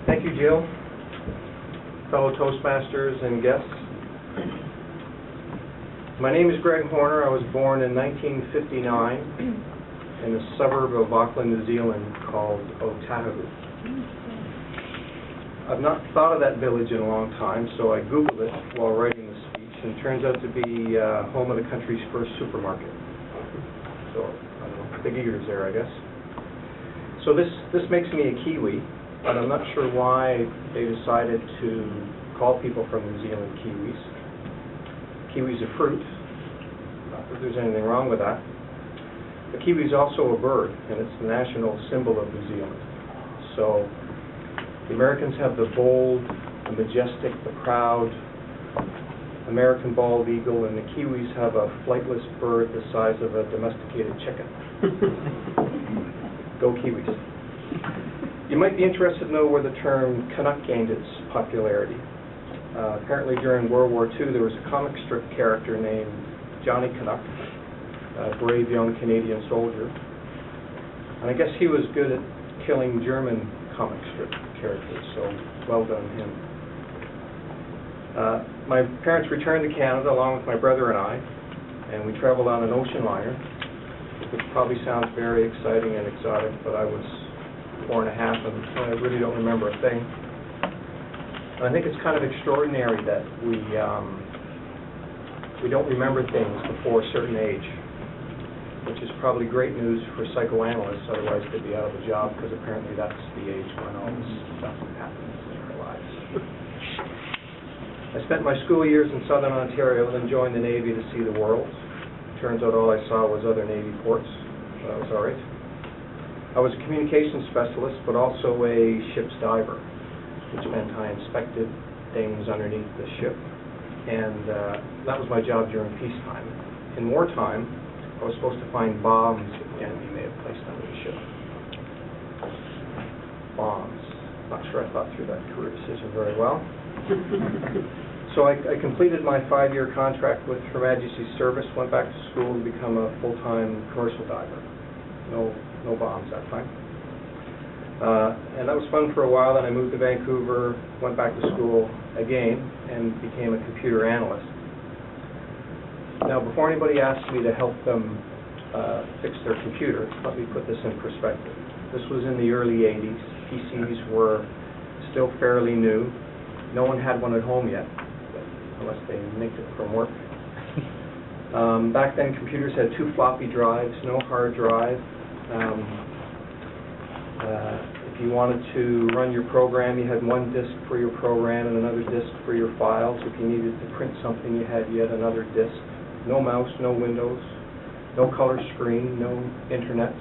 Thank you, Jill, fellow Toastmasters and guests. My name is Greg Horner. I was born in 1959 in a suburb of Auckland, New Zealand called Otahuhu. I've not thought of that village in a long time, so I Googled it while writing the speech, and it turns out to be home of the country's first supermarket. So, I don't know, big eaters there, I guess. So this makes me a Kiwi, but I'm not sure why they decided to call people from New Zealand Kiwis. Kiwi's a fruit. Not that there's anything wrong with that. The kiwi is also a bird, and it's the national symbol of New Zealand. So the Americans have the bold, the majestic, the proud American bald eagle, and the Kiwis have a flightless bird the size of a domesticated chicken. Go Kiwis. You might be interested to know where the term Canuck gained its popularity. Apparently during World War II there was a comic strip character named Johnny Canuck, a brave young Canadian soldier. And I guess he was good at killing German comic strip characters, so well done him. My parents returned to Canada along with my brother and I, and we traveled on an ocean liner, which probably sounds very exciting and exotic, but I was 4 and a half, and I really don't remember a thing. And I think it's kind of extraordinary that we don't remember things before a certain age, which is probably great news for psychoanalysts, otherwise they'd be out of a job, because apparently that's the age when all this stuff happens in our lives. I spent my school years in southern Ontario, then joined the Navy to see the world. Turns out all I saw was other Navy ports, but that was all right. I was a communications specialist, but also a ship's diver, which meant I inspected things underneath the ship, and that was my job during peacetime. In wartime, I was supposed to find bombs that the enemy may have placed under the ship. Bombs. Not sure I thought through that career decision very well. So I completed my 5-year contract with Her Majesty's Service, went back to school to become a full-time commercial diver. No bombs that time. And that was fun for a while. Then I moved to Vancouver, went back to school again, and became a computer analyst. Now, before anybody asks me to help them fix their computer, let me put this in perspective. This was in the early 80s. PCs were still fairly new. No one had one at home yet, unless they nicked it from work. Back then, computers had 2 floppy drives, no hard drive. If you wanted to run your program, you had 1 disk for your program and another disk for your files. If you needed to print something, you had yet another disk. No mouse, no windows, no color screen, no internet,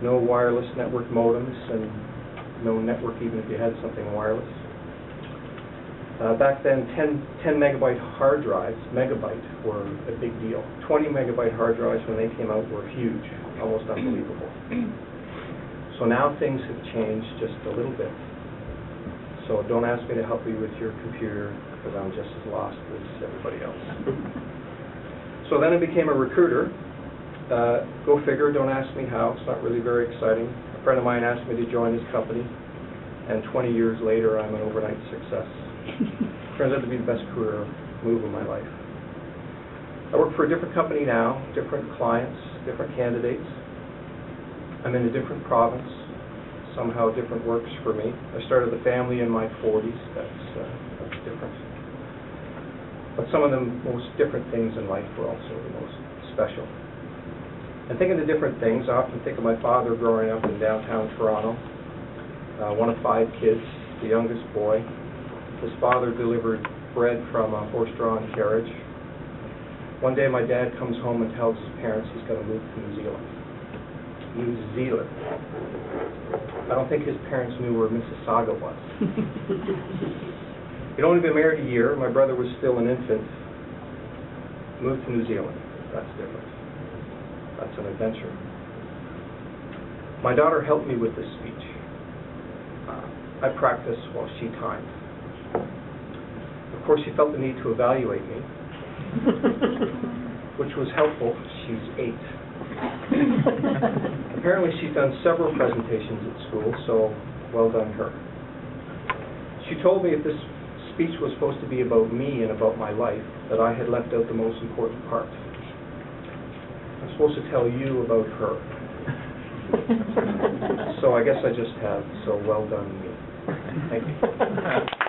no wireless network modems, and no network even if you had something wireless. Back then, 10 megabyte hard drives, megabyte, were a big deal. 20 megabyte hard drives when they came out were huge, almost unbelievable. So now things have changed just a little bit. So don't ask me to help you with your computer, because I'm just as lost as everybody else. So then I became a recruiter. Go figure, don't ask me how, it's not really very exciting. A friend of mine asked me to join his company, and 20 years later I'm an overnight success. Turns out to be the best career move of my life. I work for a different company now, different clients, different candidates. I'm in a different province. Somehow different works for me. I started a family in my 40s. That's different. But some of the most different things in life were also the most special. And thinking of different things, I often think of my father growing up in downtown Toronto, one of 5 kids, the youngest boy. His father delivered bread from a horse-drawn carriage. One day my dad comes home and tells his parents he's got to move to New Zealand. New Zealand. I don't think his parents knew where Mississauga was. He'd only been married a year. My brother was still an infant. Moved to New Zealand. That's different. That's an adventure. My daughter helped me with this speech. I practiced while she timed. Of course, she felt the need to evaluate me, which was helpful. She's 8. Apparently, she's done several presentations at school, so well done her. She told me if this speech was supposed to be about me and about my life, that I had left out the most important part. I'm supposed to tell you about her. So I guess I just have, so well done me. Thank you.